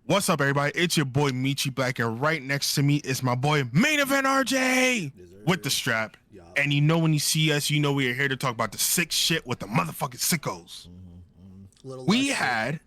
What's up, everybody? It's your boy Michi Black, and right next to me is my boy Main Event RJ with the strap. Yeah. And you know when you see us, you know we are here to talk about the sick shit with the motherfucking sickos. We had,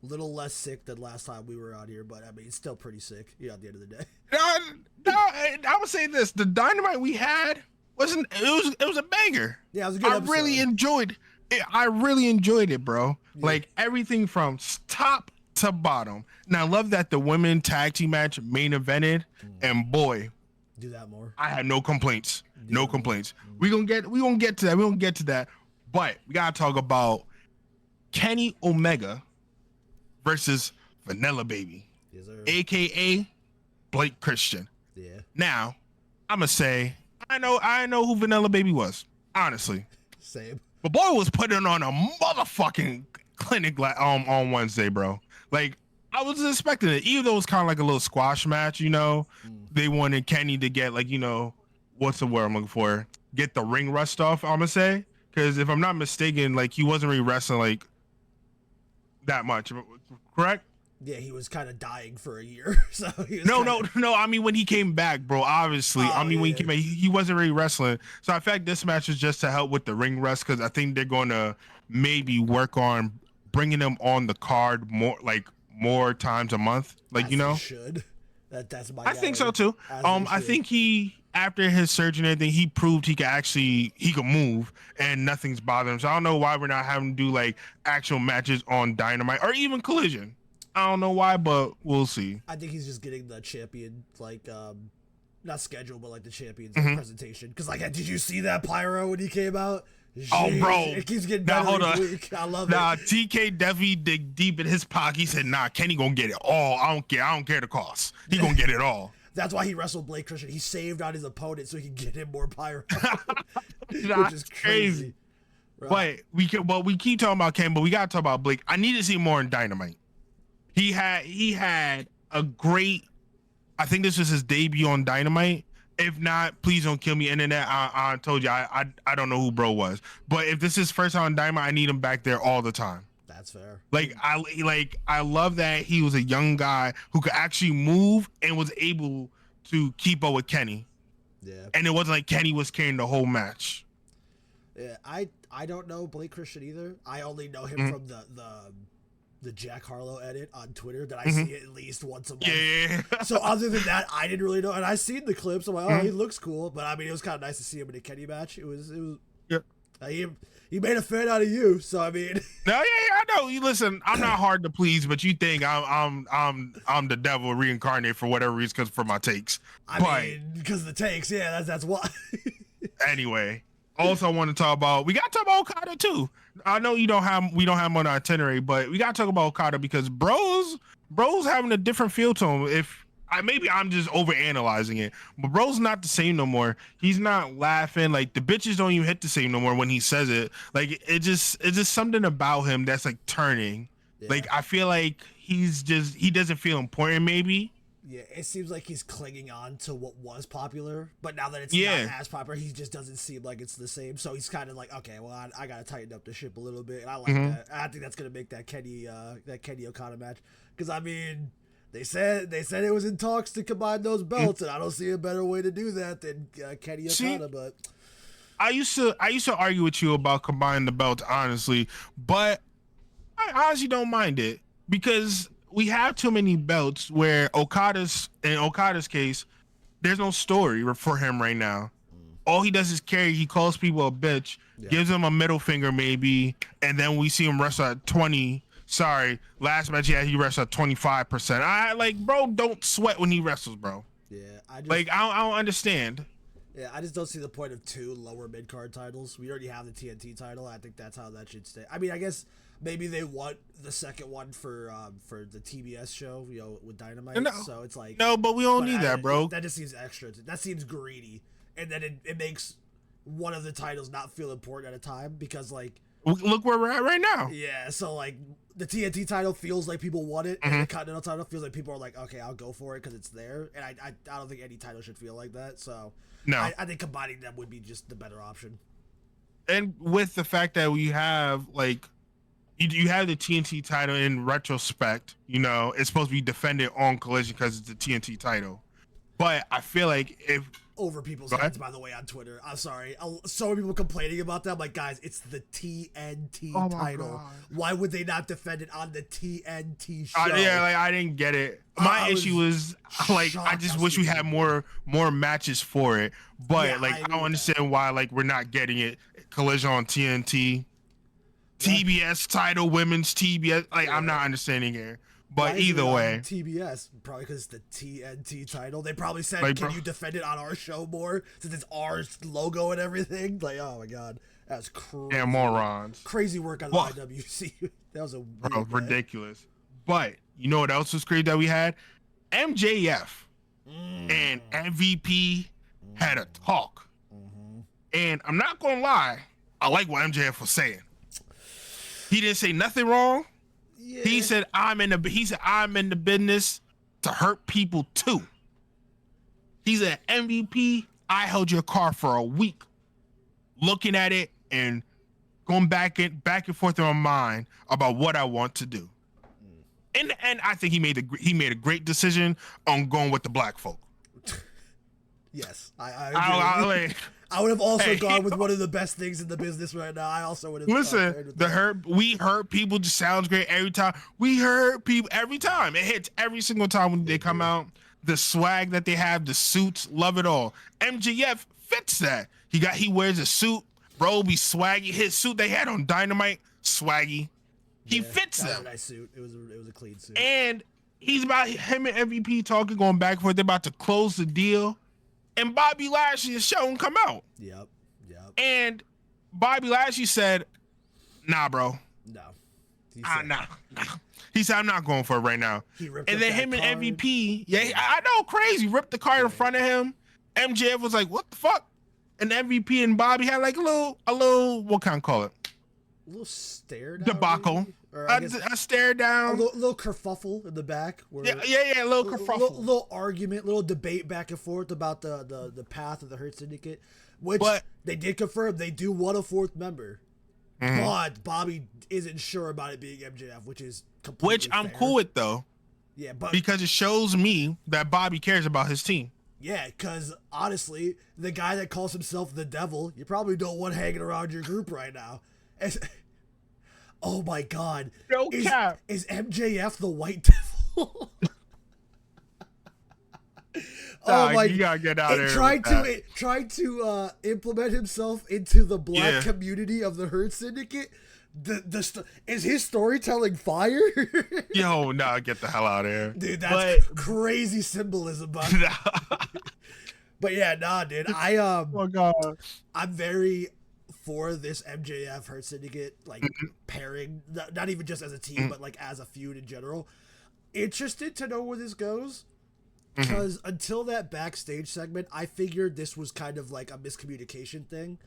little less sick than last time we were out here, but I mean, it's still pretty sick. At the end of the day. I would say this: the Dynamite we had wasn't. It was a banger. Yeah, it was a good episode. Really enjoyed it. I really enjoyed it, bro. Yeah. Like everything from top to bottom. And I love that the women tag team match main evented, and boy, Do that more. I had no complaints. No complaints. We gonna get to that. We gonna get to that. But we gotta talk about Kenny Omega versus Vanilla Baby, Yes, sir. aka Blake Christian. Yeah. Now, I'ma say I know who Vanilla Baby was, honestly. Same. But boy was putting on a motherfucking clinic on Wednesday, bro. Like, I was expecting it, even though it was kind of like a little squash match, you know. They wanted Kenny to get, like, you know, what's the word I'm looking for? Get the ring rust off, I'm gonna say. Because if I'm not mistaken, like, he wasn't really wrestling, like, that much. Correct? Yeah, he was kind of dying for a year, so he was No. I mean, when he came back, bro, obviously. When he came back, he wasn't really wrestling. So I fact this match is just to help with the ring rust, because I think they're going to maybe work on bringing him on the card more times a month. Like, you know? Should. That's my. I think so too. I think he, after his surgery and everything, he proved he could move and nothing's bothering him. So I don't know why we're not having to do like actual matches on Dynamite or even Collision. I don't know why, but we'll see. I think he's just getting the champion, like, not schedule, but like the champion's presentation. Because, like, did you see that pyro when he came out? Oh, bro. It keeps getting better each week. I love it. TK definitely dig deep in his pocket. He said, nah, Kenny gonna get it all. I don't care the cost. He gonna get it all. That's why he wrestled Blake Christian. He saved on his opponent so he could get him more pyro. Which That's is crazy. Right. But we keep talking about Ken, but we gotta talk about Blake. I need to see more in Dynamite. He had a great, I think this was his debut on Dynamite. If not, please don't kill me, internet. I told you I don't know who bro was, but if this is first time on Dynamite, I need him back there all the time. That's fair. I love that he was a young guy who could actually move and was able to keep up with Kenny. Yeah. And it wasn't like Kenny was carrying the whole match. Yeah, I don't know Blake Christian either. I only know him from the Jack Harlow edit on Twitter that I see at least once a month. Yeah. So other than that, I didn't really know. And I seen the clips. I'm like, oh, he looks cool. But I mean, it was kind of nice to see him in a Kenny match. It was. Yep. He made a fan out of you. So I mean. No, I know. You listen. I'm not hard to please, but you think I'm the devil reincarnated for whatever reason, because for my takes. I mean, because the takes. Yeah, that's why. Anyway. Also, I want to talk about. We got to talk about Okada too. I know we don't have him on our itinerary, but we got to talk about Okada because bro's having a different feel to him. Maybe I'm just overanalyzing it, but bro's not the same no more. He's not laughing. Like, the bitches don't even hit the same no more when he says it. Like, it's just something about him that's like turning. Yeah. Like, I feel like he doesn't feel important maybe. Yeah, it seems like he's clinging on to what was popular, but now that it's not as popular, he just doesn't seem like it's the same. So he's kind of like, okay, well, I gotta tighten up the ship a little bit, and I like that. I think that's gonna make that Kenny Okada match, because I mean, they said it was in talks to combine those belts, and I don't see a better way to do that than Kenny Okada. But I used to argue with you about combining the belts, honestly, but I honestly don't mind it because we have too many belts where Okada's case, there's no story for him right now. All he does is carry. He calls people a bitch, gives them a middle finger maybe, and then we see him wrestle at 20. Sorry, last match he wrestled at 25%. I like, bro, don't sweat when he wrestles, bro. Yeah, I don't understand. Yeah, I just don't see the point of 2 lower mid card titles. We already have the TNT title. I think that's how that should stay. I mean, I guess maybe they want the second one for the TBS show, you know, with Dynamite. No, so it's like, no, but we don't need that, bro. That just seems extra. That seems greedy, and then it makes one of the titles not feel important at a time because, like, look where we're at right now. Yeah, so like the TNT title feels like people want it, and the Continental title feels like people are like, okay, I'll go for it because it's there. And I don't think any title should feel like that. So no, I think combining them would be just the better option. And with the fact that we have like you have the TNT title in retrospect. You know, it's supposed to be defended on Collision because it's the TNT title. But I feel like if over people's heads, by the way, on Twitter. I'm sorry. So many people complaining about that. I'm like, guys, it's the TNT title. God. Why would they not defend it on the TNT show? Yeah, like I didn't get it. My issue was like I just wish we had more matches for it. But yeah, like I don't understand why like we're not getting it. Collision on TNT, TBS title, women's TBS. Like I'm not understanding here. But either way, TBS probably because it's the TNT title. They probably said, like, "Can you defend it on our show more since it's our logo and everything?" Like, oh my god, that's crazy. Yeah, morons. Crazy work on the IWC. That was ridiculous. But you know what else was crazy that we had? MJF and MVP had a talk, and I'm not gonna lie, I like what MJF was saying. He didn't say nothing wrong. Yeah. He said I'm in the business to hurt people too. He's an MVP. I held your car for a week, looking at it and going back and forth in my mind about what I want to do. And I think he made a great decision on going with the black folk. Yes, I would have also gone with one of the best things in the business right now. I also would have. Listen, we hurt people just sounds great every time. We hurt people every time. It hits every single time when they come out. The swag that they have, the suits, love it all. MJF fits that. He wears a suit, bro. Be swaggy. His suit they had on Dynamite, swaggy. He fits them. Nice suit. It was a clean suit. And he's about him and MVP talking, going back and forth. They're about to close the deal. And Bobby Lashley is showing come out. Yep. And Bobby Lashley said, "Nah, bro. No. Nah. He said, I'm not going for it right now." And then him and MVP, I know, crazy, ripped the card in front of him. MJF was like, "What the fuck?" And MVP and Bobby had like a little, what can I call it? A little stare down. Debacle. A stare down. A little kerfuffle in the back. A little kerfuffle. A little argument, little debate back and forth about the path of the Hurt Syndicate, which they did confirm they do want a fourth member. But Bobby isn't sure about it being MJF, which is completely I'm fair. cool with, though. Yeah, but because it shows me that Bobby cares about his team. Yeah, because honestly, the guy that calls himself the Devil, you probably don't want hanging around your group right now. Oh my God! No cap. Is MJF the White Devil? Oh my! You gotta get out of here. Tried to implement himself into the black community of the Hurt Syndicate. Is his storytelling fire? Yo, nah, get the hell out of here, dude. That's crazy symbolism, bud. But yeah, nah, dude. Oh my God. I'm very for this MJF Hurt Syndicate pairing, not even just as a team, but like as a feud in general. Interested to know where this goes. Because until that backstage segment, I figured this was kind of like a miscommunication thing.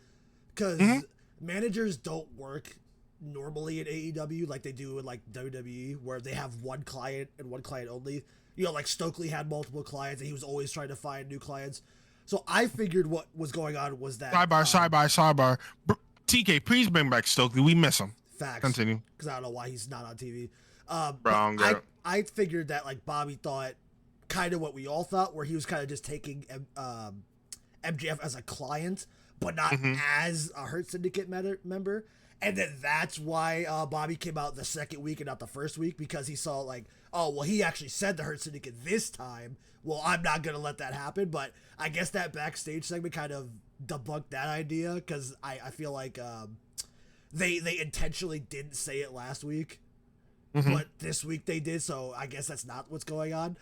Because managers don't work normally in AEW like they do in like WWE, where they have one client and one client only. You know, like Stokely had multiple clients and he was always trying to find new clients. So I figured what was going on was that... Sidebar. TK, please bring back Stokely. We miss him. Facts. Continue. Because I don't know why he's not on TV. I figured that like Bobby thought kind of what we all thought, where he was kind of just taking MJF as a client, but not as a Hurt Syndicate member. And then that's why Bobby came out the second week and not the first week, because he saw like, oh, well, he actually said the Hurt Syndicate this time. Well, I'm not going to let that happen. But I guess that backstage segment kind of debunked that idea, because I feel like they intentionally didn't say it last week, but this week they did. So I guess that's not what's going on.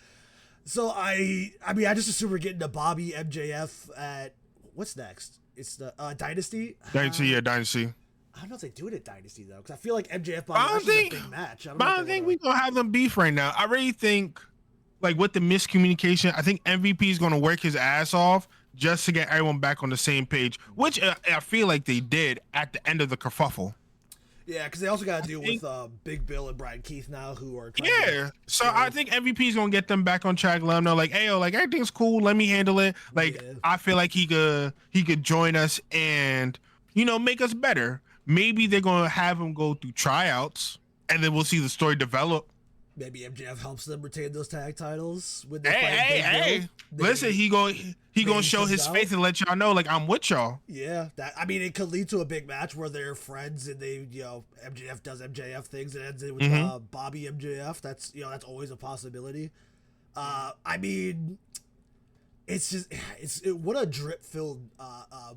So I just assume we're getting to Bobby MJF at what's next? It's the Dynasty. Dynasty. I don't know if they do it at Dynasty though, because I feel like MJF Bobby is a big match. I don't think we're gonna have them beef right now. I really think, like with the miscommunication, I think MVP is gonna work his ass off just to get everyone back on the same page, which I feel like they did at the end of the kerfuffle. Yeah, because they also got to deal with Big Bill and Brian Keith now, who are I think MVP is gonna get them back on track. Let them know, like, hey, like everything's cool. Let me handle it. Like, I feel like he could join us and make us better. Maybe they're gonna have him go through tryouts and then we'll see the story develop. Maybe MJF helps them retain those tag titles when they Hey! Listen, he gonna show his faith and let y'all know, like, I'm with y'all. Yeah, it could lead to a big match where they're friends and they, MJF does MJF things and ends it with Bobby MJF. That's that's always a possibility. What a drip filled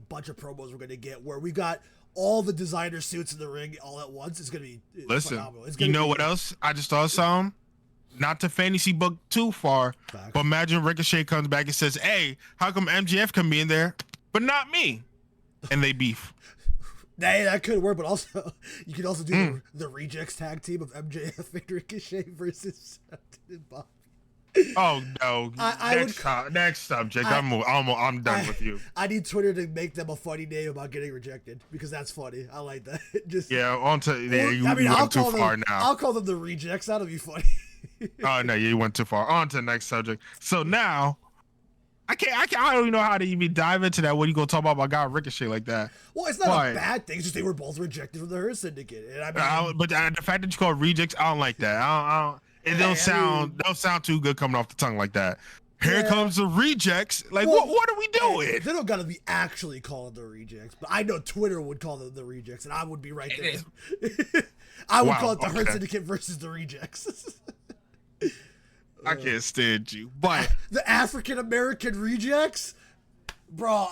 bunch of promos we're gonna get where we got all the designer suits in the ring all at once. It's gonna be phenomenal. It's gonna what else? I just thought some. Not to fantasy book too far, but imagine Ricochet comes back and says, "Hey, how come MJF can be in there, but not me?" And they beef. Hey, that could work, but also you could also do the Rejects tag team of MJF and Ricochet versus Bob. Oh no! Next subject. I'm done with you. I need Twitter to make them a funny name about getting rejected because that's funny. I like that. You went too far now. I'll call them the Rejects. That'll be funny. Oh no, you went too far. On to the next subject. So now, I don't even know how to even dive into that. What are you gonna talk about my guy Ricochet like that? Well, it's not a bad thing. It's just they were both rejected from the Hurt Syndicate. And but the fact that you call it rejects, I don't like that. It don't sound too good coming off the tongue like that. Here comes the Rejects. Like, what are we doing? They don't gotta be actually called the Rejects, but I know Twitter would call them the Rejects, and I would be right there. I would call it the Hurt Syndicate versus the Rejects. I can't stand you, but the African American Rejects, bro.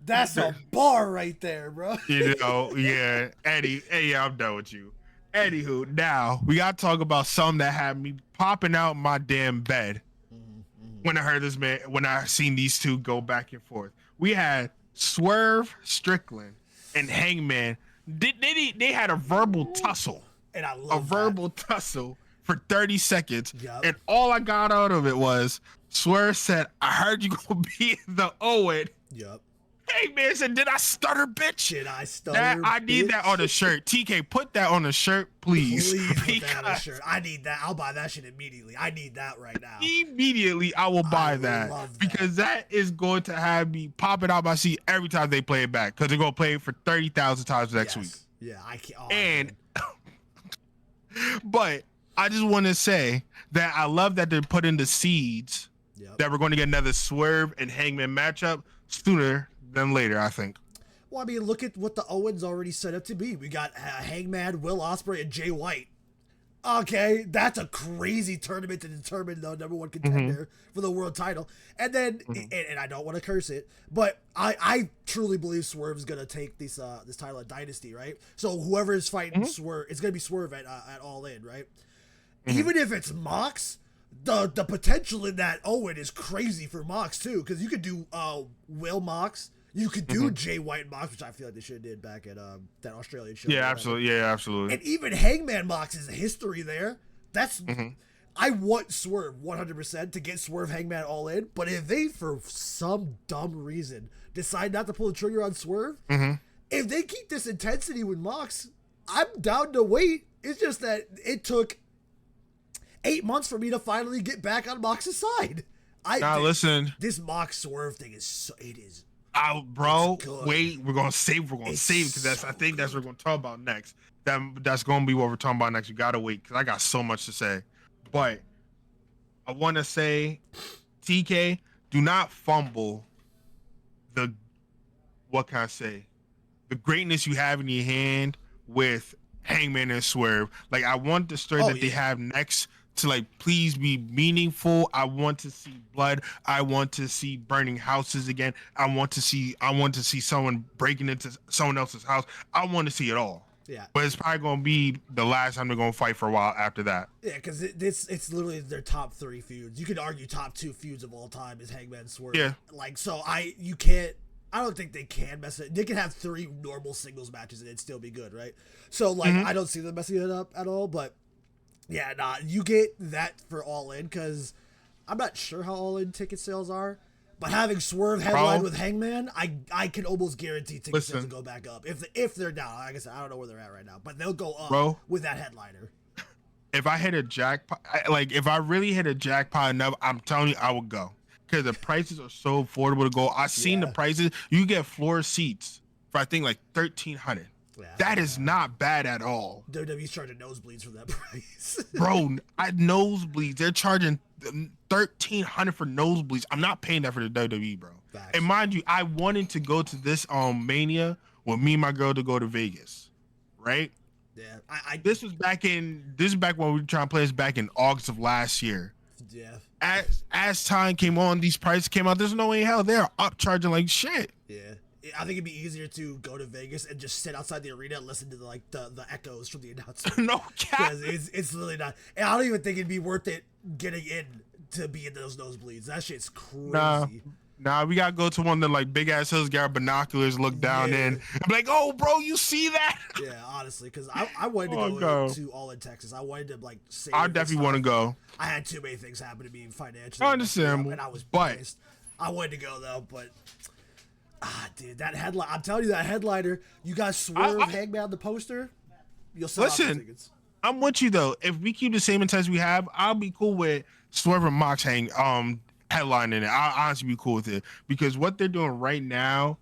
That's a bar right there, bro. Eddie. Hey, I'm done with you. Anywho, now we gotta talk about something that had me popping out my damn bed when I heard this man. When I seen these two go back and forth, we had Swerve Strickland and Hangman. They had a verbal tussle, and I love verbal tussle for 30 seconds, and all I got out of it was Swerve said, "I heard you gonna be in the Owen." Yep. Hangman said, "Did I stutter, bitch?" Did I stutter? I need that on a shirt. TK, put that on a shirt, please. Put that on a shirt. I need that. I'll buy that shit immediately. I need that right now. Immediately, I will buy that because that is going to have me popping out my seat every time they play it back because they're gonna play it for 30,000 times next week. Yeah, I can't. But I just want to say that I love that they're putting the seeds that we're going to get another Swerve and Hangman matchup sooner than later, I think. Well, I mean, look at what the Owens already set up to be. We got Hangman, Will Ospreay, and Jay White. Okay, that's a crazy tournament to determine the number one contender for the world title. And then, and I don't want to curse it, but I truly believe Swerve is going to take this title at Dynasty, right? So whoever is fighting Swerve, it's going to be Swerve at All In, right? Even if it's Mox, the potential in that Owen is crazy for Mox too, because you could do Will Mox. You could do Jay White Mox, which I feel like they should have did back at that Australian show. Yeah, absolutely. Yeah, absolutely. And even Hangman Mox is a history there. That's I want Swerve 100% to get Swerve Hangman All In. But if they, for some dumb reason, decide not to pull the trigger on Swerve, if they keep this intensity with Mox, I'm down to wait. It's just that it took 8 months for me to finally get back on Mox's side. Listen. This Mox Swerve thing is bro, wait, we're gonna save because I think that's what we're gonna talk about next. That's gonna be what we're talking about next. You gotta wait because I got so much to say. But I want to say, TK, do not fumble the greatness you have in your hand with Hangman and Swerve. Like, I want the story they have next to, like, please be meaningful. I want to see blood. I want to see burning houses again. I want to see someone breaking into someone else's house. I want to see it all. Yeah. But it's probably going to be the last time they're going to fight for a while after that. Yeah, because it's literally their top 3 feuds. You could argue top 2 feuds of all time is Hangman and Swerve. Yeah. Like, so I don't think they can mess it. They can have 3 normal singles matches and it'd still be good, right? So, like, I don't see them messing it up at all, but yeah, you get that for All In because I'm not sure how All In ticket sales are, but having Swerve headline with Hangman, I can almost guarantee ticket sales will go back up if they're down. Like I said, I don't know where they're at right now, but they'll go up with that headliner. If I hit a jackpot, if I really hit a jackpot enough, I'm telling you, I would go because the prices are so affordable to go. I've seen the prices. You get floor seats for I think like $1,300. Yeah, That is not bad at all. WWE's charging nosebleeds for that price. Bro, nosebleeds. They're charging 1,300 for nosebleeds. I'm not paying that for the WWE, bro. Facts. And mind you, I wanted to go to this Mania with me and my girl to go to Vegas, right? Yeah, this is back when we were trying to play this back in August of last year. Yeah. As time came on, these prices came out. There's no way in hell they're upcharging like shit. Yeah. I think it'd be easier to go to Vegas and just sit outside the arena and listen to the echoes from the announcement. No cap. Because it's literally not. And I don't even think it'd be worth it getting in to be in those nosebleeds. That shit's crazy. Nah, we gotta go to one of the like big ass hills, get our binoculars, look down in. I'm like, oh, bro, you see that? Yeah, honestly, because I wanted to go to All in Texas. I wanted to like save. I definitely want to go. I had too many things happen to me financially. I understand, and I was pissed. I wanted to go though, but dude, that headline. I'm telling you, that headliner. You got Swerve Hangman on the poster. You'll sell out the tickets. I'm with you though. If we keep the same intensity we have, I'll be cool with Swerve and Mox headlining it. I'll honestly be cool with it because what they're doing right now,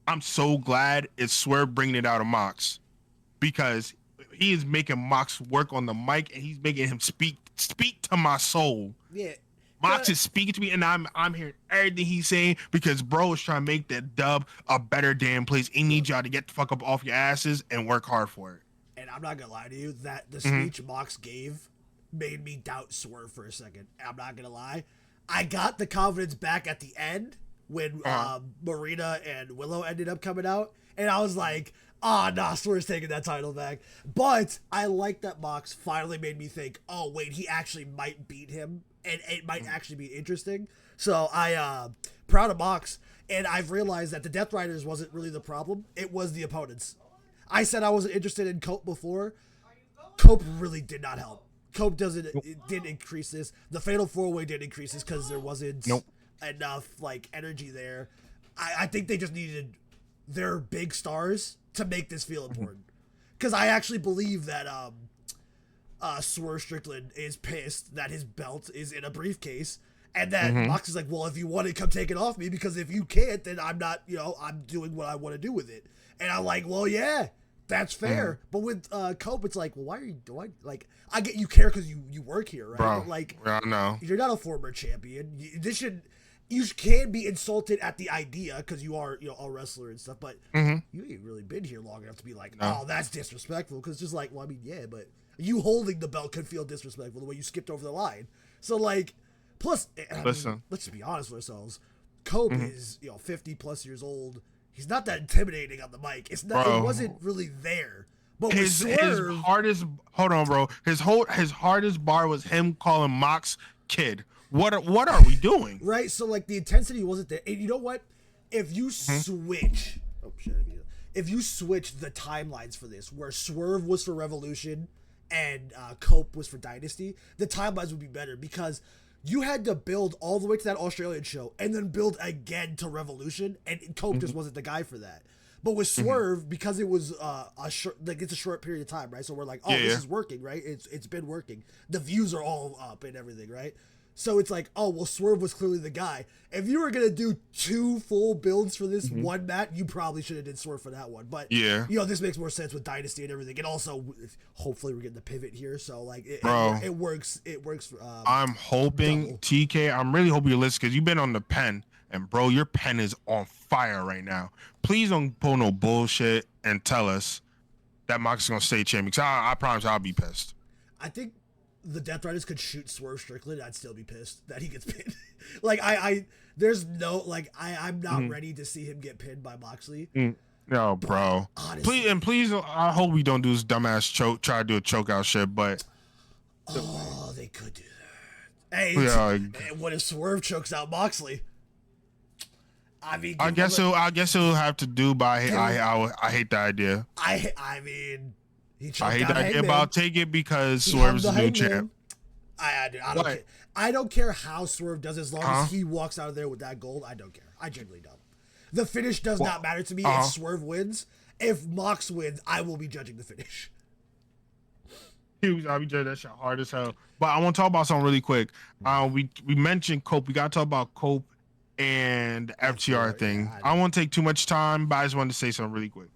I'm so glad it's Swerve bringing it out of Mox because he is making Mox work on the mic and he's making him speak to my soul. Yeah. Mox is speaking to me and I'm hearing everything he's saying because bro is trying to make that dub a better damn place. He needs y'all to get the fuck up off your asses and work hard for it. And I'm not gonna lie to you, that the speech Mox gave made me doubt Swerve for a second. I'm not gonna lie. I got the confidence back at the end when Marina and Willow ended up coming out, and I was like, nah, Swerve's taking that title back. But I like that Mox finally made me think, oh, wait, he actually might beat him, and it might actually be interesting. So proud of Mox, and I've realized that the Death Riders wasn't really the problem. It was the opponents. I said I wasn't interested in Cope before. Cope really did not help. Cope didn't increase this. The Fatal 4-Way did increase this because there wasn't enough like energy there. I think they just needed their big stars to make this feel important. Because I actually believe that Swerve Strickland is pissed that his belt is in a briefcase, and that Mox is like, well, if you want it, come take it off me, because if you can't, then I'm not, I'm doing what I want to do with it. And I'm like, well, yeah. That's fair, but with Cope, it's like, well, why are you doing? Like, I get you care because you work here, right? Bro, but like, I know you're not a former champion. You can be insulted at the idea because you are, a wrestler and stuff. But you ain't really been here long enough to be like, oh, that's disrespectful. Because just like, well, I mean, yeah, but you holding the belt could feel disrespectful the way you skipped over the line. So like, plus, let's just be honest with ourselves. Cope is 50 plus years old. He's not that intimidating on the mic. It's not. Bro, it wasn't really there. But with Swerve, his hardest. Hold on, bro. His hardest bar was him calling Mox kid. What are we doing? Right. So like the intensity wasn't there. And you know what? If you switch, if you switch the timelines for this, where Swerve was for Revolution and Cope was for Dynasty, the timelines would be better because you had to build all the way to that Australian show and then build again to Revolution, and Cope just wasn't the guy for that. But with Swerve, because it was it's a short period of time, right? So we're like, this is working, right? It's been working. The views are all up and everything, right? So it's like, Swerve was clearly the guy. If you were gonna do 2 full builds for this one match, you probably should have did Swerve for that one. But this makes more sense with Dynasty and everything. And also, hopefully, we're getting the pivot here, so like, it works. It works. I'm hoping double. TK. I'm really hoping you listen because you've been on the pen, and bro, your pen is on fire right now. Please don't pull no bullshit and tell us that Mox is gonna stay champion. Because I promise I'll be pissed. I think the Death Riders could shoot Swerve Strickland, I'd still be pissed that he gets pinned. Like there's no I'm not ready to see him get pinned by Moxley. No, bro. Honestly, please, I hope we don't do this dumbass try to do a choke out shit. But they could do that. Hey, what if Swerve chokes out Moxley? I mean, I guess he'll have to do. But I hate the idea. I mean. I hate that idea, but I'll take it because Swerve's the new champ. I don't care how Swerve does as long as he walks out of there with that gold. I don't care. I genuinely don't. The finish does not matter to me if Swerve wins. If Mox wins, I will be judging the finish. I'll be judging that shit hard as hell. But I want to talk about something really quick. We mentioned Cope. We got to talk about Cope and the FTR thing. I won't take too much time, but I just wanted to say something really quick.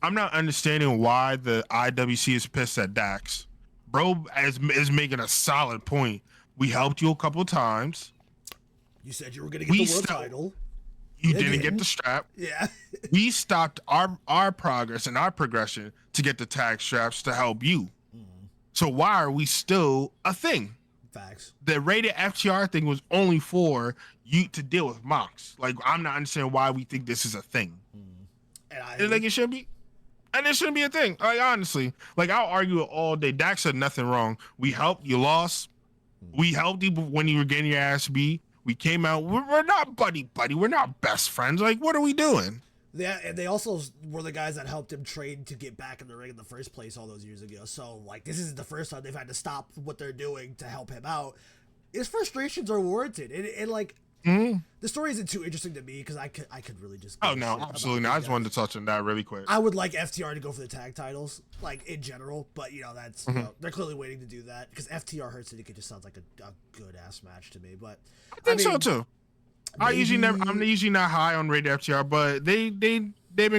I'm not understanding why the IWC is pissed at Dax. Bro is making a solid point. We helped you a couple times. You said you were going to get the world title. You didn't get the strap. Yeah. We stopped our progress and our progression to get the tag straps to help you. So why are we still a thing? Facts. The rated FTR thing was only for you to deal with Mox. Like, I'm not understanding why we think this is a thing. And like, it should be. And it shouldn't be a thing. Like, honestly, like, I'll argue it all day. Dax said nothing wrong. We helped, you lost. We helped you when you were getting your ass beat. We came out. We're not buddy. We're not best friends. Like, what are we doing? Yeah, and they also were the guys that helped him train to get back in the ring in the first place all those years ago. So, like, this isn't the first time they've had to stop what they're doing to help him out. His frustrations are warranted. And like, the story isn't too interesting to me because I could really just. Oh, no, absolutely not. I just wanted to touch on that really quick. I would like FTR to go for the tag titles, like, in general. But, you know, that's you know, they're clearly waiting to do that because FTR Hurt Syndicate just sounds like a good-ass match to me. But I think so, too. I'm usually not high on rated FTR, but they've been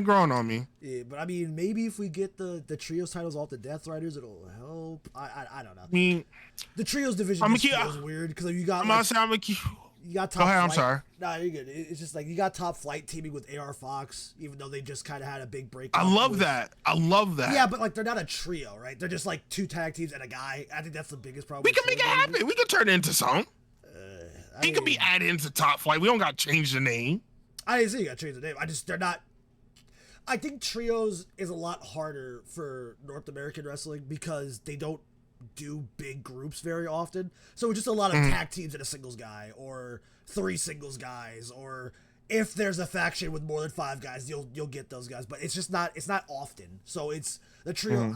growing on me. Yeah, but I mean, maybe if we get the trios titles off the Death Riders, it'll help. I don't know. I mean, the trios division feels weird because you got. You got top. Go ahead. Flight. I'm sorry. Nah, you're good. It's just like you got Top Flight teaming with AR Fox, even though they just kind of had a big break. I love that. Yeah, but like they're not a trio, right? They're just like two tag teams and a guy. I think that's the biggest problem. We can make it happen. We can turn it into something. He could be added into Top Flight. We don't got to change the name. I didn't say you got to change the name. They're not. I think trios is a lot harder for North American wrestling because they don't do big groups very often. So it's just a lot of tag teams and a singles guy or 3 singles guys, or if there's a faction with more than 5 guys, you'll get those guys. But it's just not often. So it's the trio.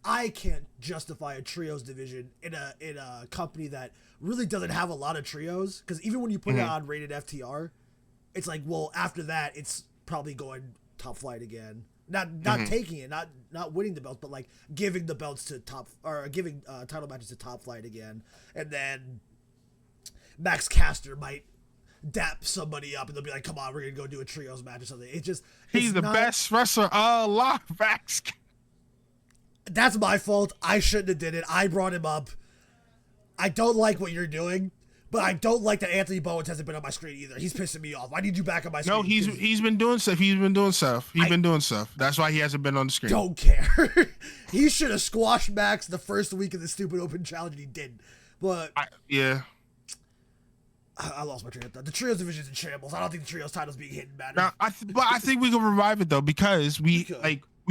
I can't justify a trios division in a company that really doesn't have a lot of trios, because even when you put it on rated FTR, it's like, well, after that it's probably going Top Flight again. Not taking it, not winning the belts, but like giving the belts to giving title matches to Top Flight again, and then Max Caster might dap somebody up and they'll be like, "Come on, we're gonna go do a trios match or something." He's the best wrestler alive, Max. That's my fault. I shouldn't have did it. I brought him up. I don't like what you're doing. But I don't like that Anthony Bowens hasn't been on my screen either. He's pissing me off. I need you back on my screen. No, he's been doing stuff. He's been doing stuff. That's why he hasn't been on the screen. Don't care. He should have squashed Max the first week of the stupid open challenge, and he didn't. But I lost my train of thought. The trios division is in shambles. I don't think the trios titles being hidden matters. Now, but I think we can revive it though, because we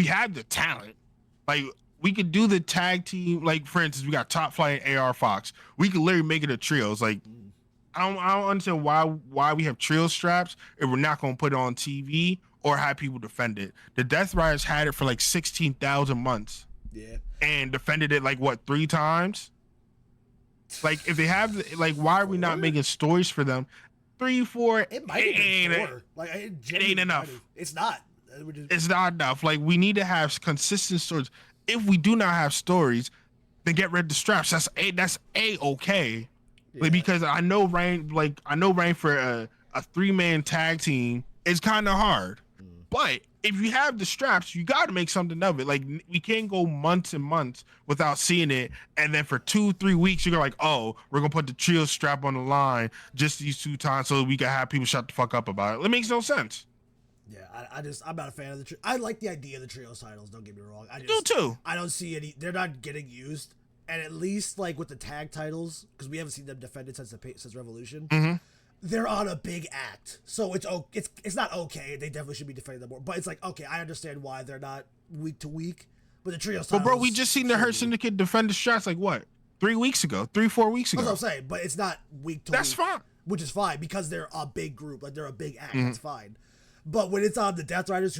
have the talent. Like, we could do the tag team. Like, for instance, we got Top Flight and AR Fox. We could literally make it a trios. Like, I don't understand why we have trio straps if we're not going to put it on TV or have people defend it. The Death Riders had it for like 16,000 months. Yeah. And defended it like, what, 3 times? Like, if they have, like, why are we not making stories for them? 3, 4. It might have been 4. Like, it ain't enough. It's not. It's not enough. Like, we need to have consistent stories. If we do not have stories, then get rid of the straps. That's okay. Yeah. Like, because I know Rain for a 3-man tag team is kind of hard. But if you have the straps, you got to make something of it. Like, we can't go months and months without seeing it, and then for 2-3 weeks you're like, oh, we're gonna put the trio strap on the line just these 2 times so we can have people shut the fuck up about it. It makes no sense. Yeah, I'm not a fan of the trio. I like the idea of the trios titles, don't get me wrong. I do too. I don't see any. They're not getting used, and at least like with the tag titles, because we haven't seen them defended since Revolution. They're on a big act, so it's not okay. They definitely should be defending them more. But it's like, okay, I understand why they're not week to week. But the trios titles. But bro, we just seen the Hurt Syndicate defend the straps like what? 3 weeks ago, 4 weeks ago. That's what I'm saying. But it's not week to week. That's fine. Which is fine because they're a big group, like they're a big act. That's fine. But when it's on the Death Riders,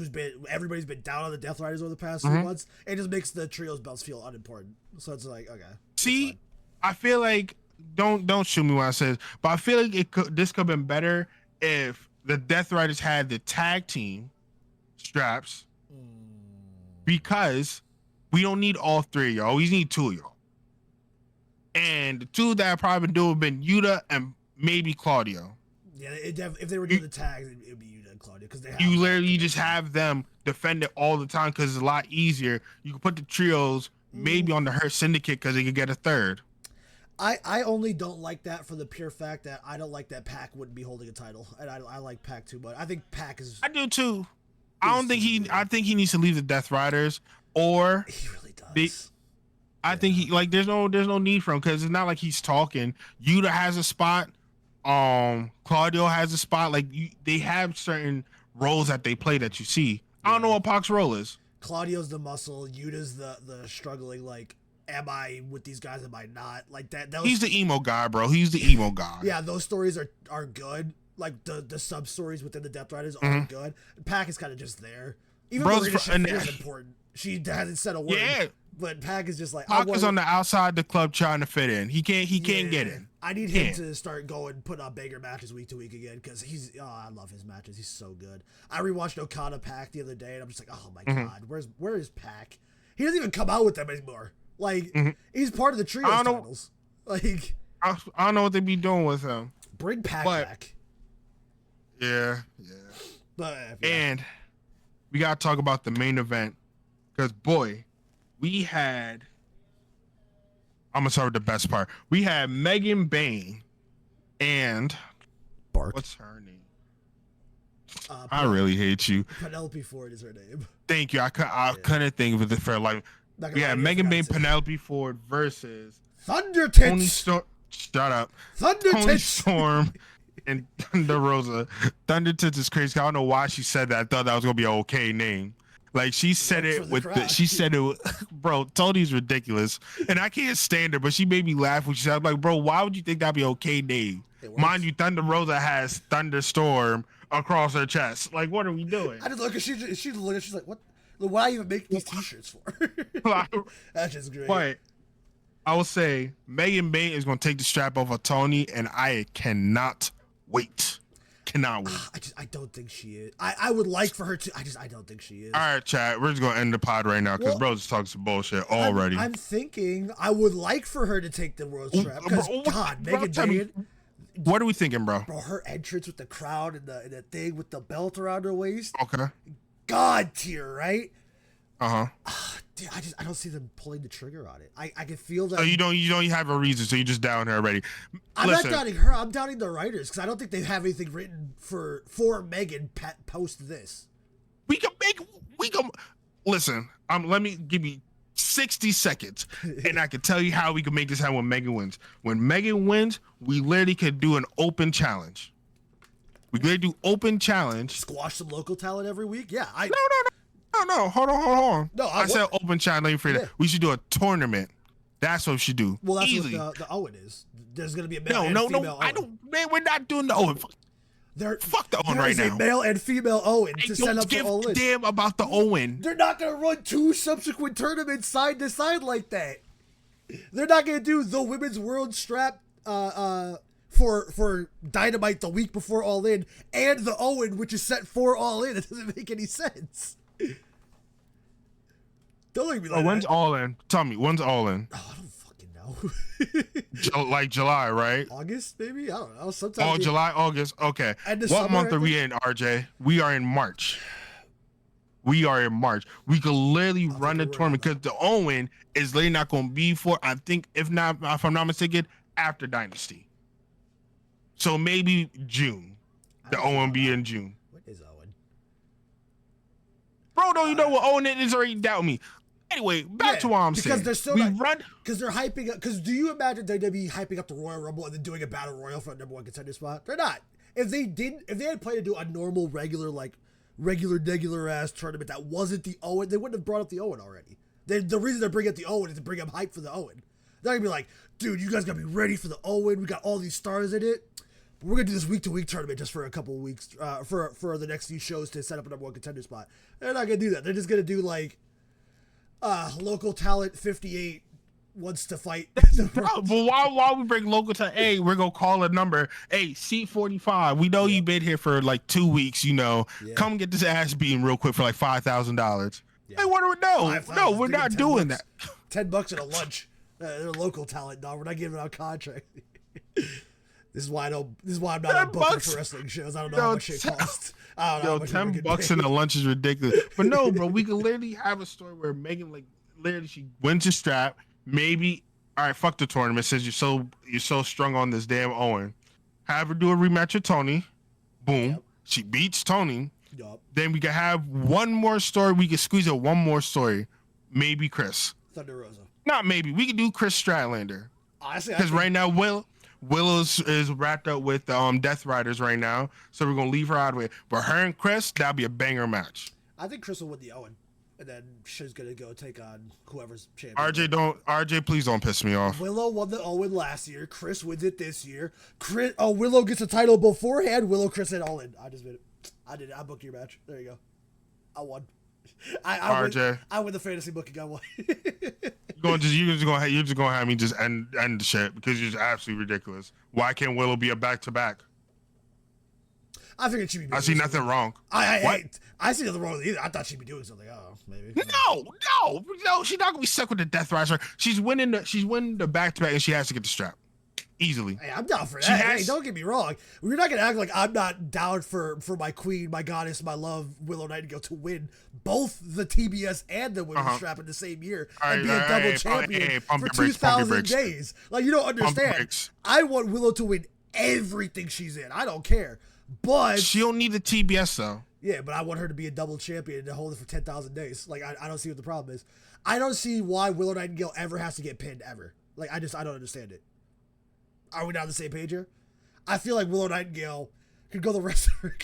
everybody's been down on the Death Riders over the past few months, it just makes the trios belts feel unimportant. So it's like, okay. See, I feel like don't shoot me when I say this, but I feel like this could have been better if the Death Riders had the tag team straps, because we don't need all 3 of y'all. We need 2 of y'all, and the 2 that I've probably been doing have been Yuta and maybe Claudio. Yeah, if they were doing the tags, it'd be Yuta and Claudio because you literally just have them defend it all the time because it's a lot easier. You can put the trios maybe on the Hurt Syndicate because they could get a third. I only don't like that for the pure fact that I don't like that Pac wouldn't be holding a title, and I like Pac too much. I think Pac is. I do too. I don't think he. I think he needs to leave the Death Riders, or he really does. I think he there's no need for him because it's not like he's talking. Yuta has a spot. Claudio has a spot. Like they have certain roles that they play that you see. I don't know what Pac's role is. Claudio's the muscle. Yuta's the struggling. Like, am I with these guys? Am I not? Like that. He's the emo guy, bro. He's the emo guy. Yeah, those stories are good. Like the sub stories within the Death Riders are good. Pac is kind of just there. Even Marina Shafir is important. She hasn't said a word. Yeah. But Pac is just like Pac is on the outside of the club trying to fit in. He can't get in. I need him to start put on bigger matches week to week again because I love his matches. He's so good. I rewatched Okada Pac the other day and I'm just like, oh my god, where is Pac? He doesn't even come out with them anymore. Like he's part of the trio titles. Like I don't know what they be doing with him. Bring Pac back. Yeah. But and we gotta talk about the main event because boy. We had, I'm gonna start with the best part. We had Megan Bayne and Bark. What's her name? I really hate you. Penelope Ford is her name. Thank you. I couldn't think of it for life. We had Megan Bayne, Penelope Ford versus Thunder Tits. Shut up. Thunder Toni Tits. Storm and Thunder Rosa. Thunder Tits is crazy. I don't know why she said that. I thought that was gonna be an okay name. Like she said it she said it, bro. Tony's ridiculous, and I can't stand her. But she made me laugh when she said, "I'm like, bro, why would you think that'd be okay name? Mind you, Thunder Rosa has Thunderstorm across her chest. Like, what are we doing?" I just look at she's like, what? Why even make these T-shirts for? That's just great. But I will say Megan Bayne is gonna take the strap off of Tony, and I cannot wait. Cannot wait. I don't think she is. I would like for her to. I don't think she is. All right, chat. We're just gonna end the pod right now because bro just talking some bullshit already. I'm thinking I would like for her to take the world strap because God, Megan Bayne. What are we thinking, bro? Bro, her entrance with the crowd and the thing with the belt around her waist. Okay. God tier, right? Dude, I don't see them pulling the trigger on it. I can feel that. So you don't have a reason, so you're just down here already. I'm not doubting her. I'm doubting the writers because I don't think they have anything written for Megan post this. We can listen. Let me give you 60 seconds, and I can tell you how we can make this happen when Megan wins. When Megan wins, we literally could do an open challenge. We could do open challenge. Squash some local talent every week. Yeah. No. Hold on. No, I said open challenge. Yeah. We should do a tournament. That's what we should do. Well, that's easily. what the Owen is. There's gonna be a male and female Owen. I don't. Man, we're not doing the Owen. Fuck the Owen right now. There's a male and female Owen to set up for All In. Damn about the Owen. They're not gonna run two subsequent tournaments side to side like that. They're not gonna do the women's world strap for Dynamite the week before All In and the Owen, which is set for All In. It doesn't make any sense. Don't look at me like when's All In? Tell me, when's All In? Oh, I don't fucking know. Like July, right? August, maybe? I don't know. Sometimes. July, August. Okay. What month are we in, RJ? We are in March. We could literally run the tournament because the Owen is literally not going to be for, I think, if I'm not mistaken, after Dynasty. So maybe June. The Owen be in June. What is Owen? Bro, don't you know what Owen is? Already doubt me. Anyway, back to what I'm saying. Because they're still because they're hyping up. Because do you imagine WWE hyping up the Royal Rumble and then doing a battle royal for a number one contender spot? They're not. If they had planned to do a normal, regular ass tournament that wasn't the Owen, they wouldn't have brought up the Owen already. The reason they're bringing up the Owen is to bring up hype for the Owen. They're gonna be like, dude, you guys gotta be ready for the Owen. We got all these stars in it. But we're gonna do this week to week tournament just for a couple of weeks, for the next few shows to set up a number one contender spot. They're not gonna do that. They're just gonna do like local talent 58 wants to fight. But why we bring local talent? Hey, we're gonna call a number. Hey, seat 45. We know you've been here for like 2 weeks. Come get this ass beaten real quick for like $5,000. Yeah. Hey, what do we? No, we're not doing that. $10 at a lunch. They're local talent, dog. We're not giving out contract. This is why I'm not a booker for wrestling shows. I don't know how much it costs. I don't know how much $10 in the lunch is ridiculous. But no, bro, we could literally have a story where Megan, like, literally she wins a strap. Maybe, all right, fuck the tournament since you're so strung on this damn Owen. Have her do a rematch with Tony. Boom. Yep. She beats Tony. Yep. Then we could have one more story. We could squeeze in one more story. Maybe Chris. Thunder Rosa. Not maybe. We could do Chris Statlander. Honestly, because right now Willow's is wrapped up with Death Riders right now, so we're gonna leave her out of it. But her and Chris, that'd be a banger match. I think Chris will win the Owen, and then she's gonna go take on whoever's champion. RJ, please don't piss me off. Willow won the Owen last year. Chris wins it this year. Willow gets a title beforehand. Chris, and Owen. I just did it. I did it. I booked your match. There you go. I won. I win the fantasy booking. I won. You're just gonna have me just end the shit because you're just absolutely ridiculous. Why can't Willow be a back-to-back? I figured she'd be. I see nothing wrong. I see nothing wrong with either. I thought she'd be doing something. Oh, maybe. No. She's not gonna be stuck with the Death Rider. She's winning the back-to-back, and she has to get the strap easily. Hey, I'm down for that. Hey, don't get me wrong. We're not gonna act like I'm not down for my queen, my goddess, my love, Willow Nightingale to win both the TBS and the women's strap in the same year and be a double champion for 2,000 days. Like, you don't understand. I want Willow to win everything she's in. I don't care. But she don't need the TBS though. Yeah, but I want her to be a double champion and to hold it for 10,000 days. Like, I don't see what the problem is. I don't see why Willow Nightingale ever has to get pinned ever. Like, I don't understand it. Are we not on the same page here? I feel like Willow Nightingale could go the rest of her.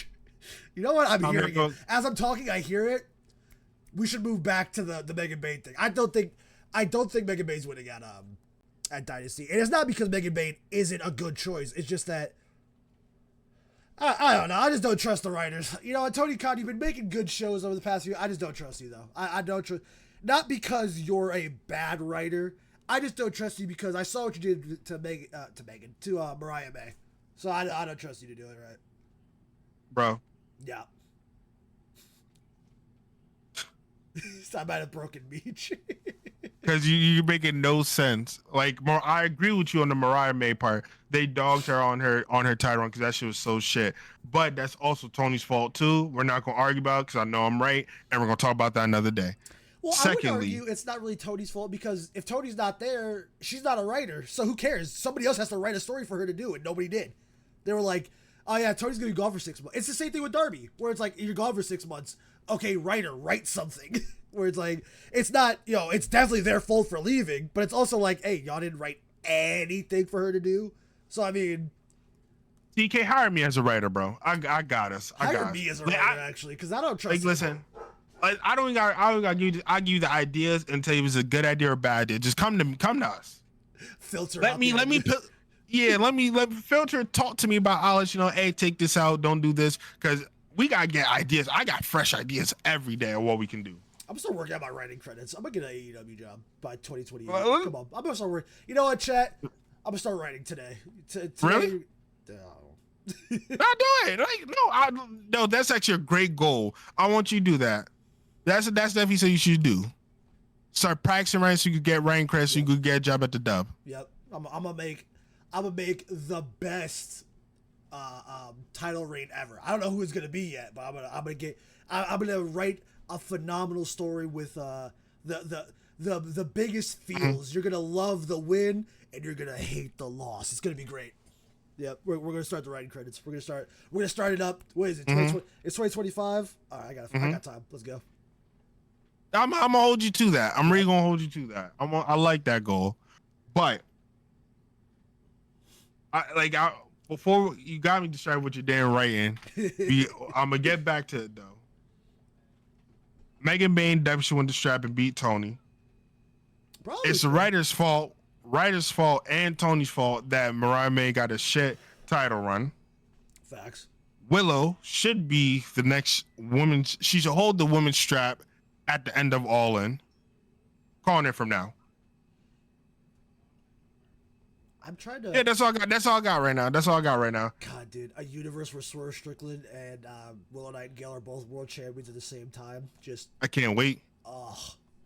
You know what? I'm hearing it. As I'm talking, I hear it. We should move back to the Megan Bayne thing. I don't think Megan Bayne's winning at Dynasty. And it's not because Megan Bayne isn't a good choice. It's just that I don't know. I just don't trust the writers. You know, Tony Khan, you've been making good shows over the past few. I just don't trust you though. I don't trust. Not because you're a bad writer. I just don't trust you because I saw what you did to Mariah May. So I don't trust you to do it right. Bro. Yeah. I might have broken beach. Because you're making no sense. Like, I agree with you on the Mariah May part. They dogged her on her title run because that shit was so shit. But that's also Tony's fault too. We're not gonna argue about it because I know I'm right, and we're gonna talk about that another day. Well, secondly, I would argue it's not really Tony's fault because if Tony's not there, she's not a writer. So who cares? Somebody else has to write a story for her to do it. Nobody did. They were like, oh yeah, Tony's going to be gone for 6 months. It's the same thing with Darby, where it's like, you're gone for 6 months. Okay, writer, write something. Where it's like, it's not, it's definitely their fault for leaving, but it's also like, hey, y'all didn't write anything for her to do. So, I mean. DK, hire me as a writer, bro. I got us. Hire me as a writer, actually, because I don't trust you. Listen. I don't gotta give you the ideas and tell you if it's a good idea or a bad idea. Just come to us. Filter. Let me filter. Talk to me about. I'll let you know. Hey, take this out. Don't do this because we gotta get ideas. I got fresh ideas every day of what we can do. I'm still working on my writing credits. I'm gonna get an AEW job by 2028. Come on, I'm gonna start working. You know what, chat? I'm gonna start writing today. Really? Not do it. No, that's actually a great goal. I want you to do that. That's definitely something you should do. Start practicing writing so you could get writing credits so you could get a job at the dub. Yep. I'm gonna make the best title reign ever. I don't know who it's gonna be yet, but I'm gonna write a phenomenal story with the biggest feels. You're gonna love the win and you're gonna hate the loss. It's gonna be great. Yep, we're gonna start the writing credits. We're gonna start it up. What is it? It's 2025. All right, I got time. Let's go. I'm gonna hold you to that. I'm really gonna hold you to that. I like that goal, but before you got me distracted with your damn writing, I'm gonna get back to it though. Megan Bayne definitely won the strap and beat Tony. Probably it's the writer's fault. And Tony's fault that Mariah May got a shit title run. Facts. Willow should be the next woman. She should hold the women's strap at the end of All In. Calling it from now. I'm trying to. Yeah, that's all I got right now. God, dude, a universe where Swerve Strickland and Willow Nightingale are both world champions at the same time. I can't wait. Oh,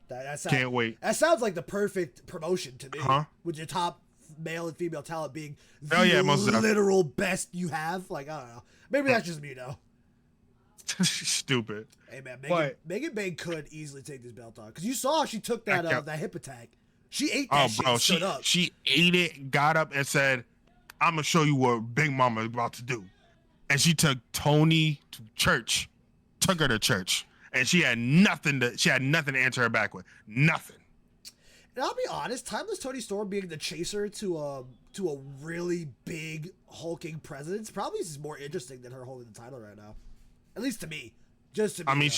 that can't wait. That sounds like the perfect promotion to me. With your top male and female talent being most literal best you have. Like, I don't know. Maybe that's just me, though. Stupid. Hey, man, Megan Bayne could easily take this belt on. Because you saw she took that hip attack. She ate that shit and stood up. She ate it, got up, and said, I'm going to show you what Big Mama is about to do. And she took Tony to church. Took her to church. And she had nothing to answer her back with. Nothing. And I'll be honest, Timeless Tony Storm being the chaser to a really big hulking presence probably is more interesting than her holding the title right now. At least to me. Just to me. I mean,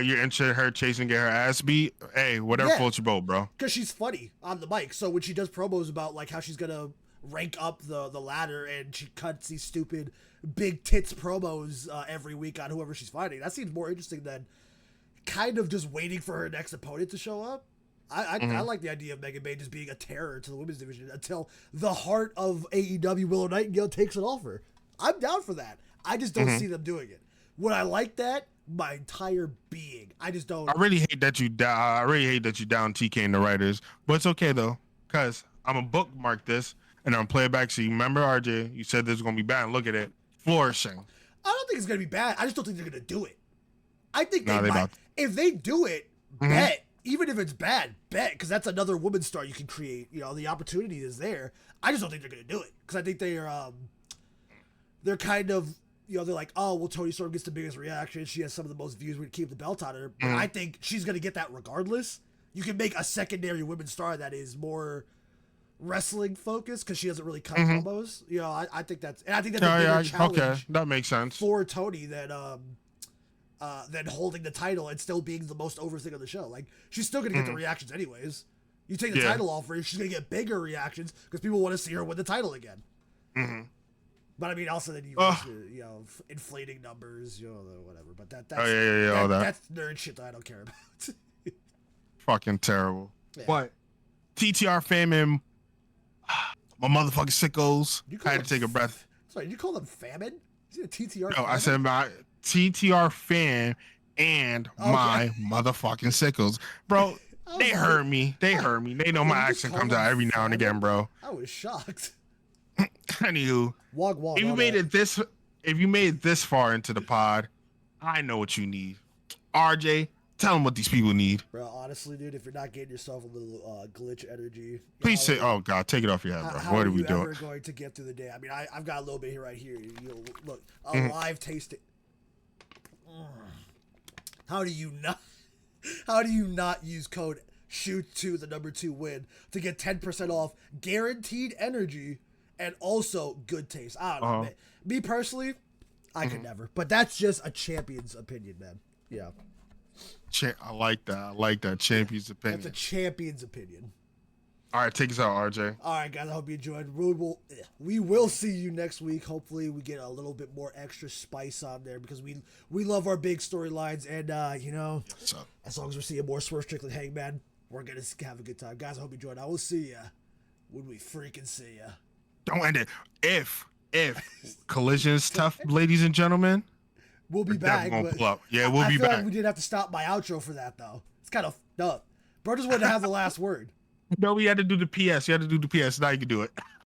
you're into her chasing, get her ass beat? Hey, whatever floats your boat, bro. Because she's funny on the mic. So when she does promos about like how she's gonna rank up the ladder and she cuts these stupid big tits promos every week on whoever she's fighting, that seems more interesting than kind of just waiting for her next opponent to show up. I like the idea of Megan Bayne just being a terror to the women's division until the heart of AEW Willow Nightingale takes it off her. I'm down for that. I just don't see them doing it. Would I like that? My entire being. I just don't. I really hate that you down TK and the writers, but it's okay though, cause I'm gonna bookmark this and I'm gonna play it back. So you remember, RJ, you said this was gonna be bad. Look at it, flourishing. I don't think it's gonna be bad. I just don't think they're gonna do it. I think they might. If they do it, bet. Even if it's bad, bet, because that's another women's star you can create. You know, the opportunity is there. I just don't think they're gonna do it because I think they're kind of. You know, they're like, oh, well, Toni Storm gets the biggest reaction. She has some of the most views. We keep the belt on her. But I think she's going to get that regardless. You can make a secondary women's star that is more wrestling focused because she doesn't really cut promos. You know, I think that's a bigger challenge. Okay, that makes sense for Toni than holding the title and still being the most over thing on the show. Like, she's still going to get the reactions anyways. You take the title off her, she's going to get bigger reactions because people want to see her win the title again. But I mean, also then you know, inflating numbers, you know, whatever. But that's that's nerd shit that I don't care about. Fucking terrible. Yeah. But TTR fam and my motherfucking sickos. I had to take a breath. Sorry, did you call them famine? Is it a TTR? No, I said my TTR fan and my motherfucking sickos, bro. They heard me. They know my accent comes out every now and again, bro. I was shocked. Anywho, if you made it this far into the pod, I know what you need. RJ, tell them what these people need. Bro, honestly, dude, if you're not getting yourself a little glitch energy, please say, oh God, take it off your head, bro. What are we doing? How are you ever going to get through the day? I mean, I've got a little bit here right here. You look, a live tasting. How do you not use code SHOOT2 the number 2 win to get 10% off guaranteed energy and also good taste? I don't know, man. Me personally, I could never. But that's just a champion's opinion, man. Yeah. I like that. Champion's opinion. That's a champion's opinion. All right, take us out, RJ. All right, guys. I hope you enjoyed. We will see you next week. Hopefully, we get a little bit more extra spice on there because we love our big storylines. And, you know, as long as we're seeing more Swerve Strickland Hangman, we're going to have a good time. Guys, I hope you enjoyed. I will see ya when we freaking see ya. Don't end it. If Collision's tough, ladies and gentlemen, we'll be back. We'll be back. Like we didn't have to stop my outro for that, though. It's kind of dumb. Bro just wanted to have the last word. No, we had to do the PS. You had to do the PS. Now you can do it.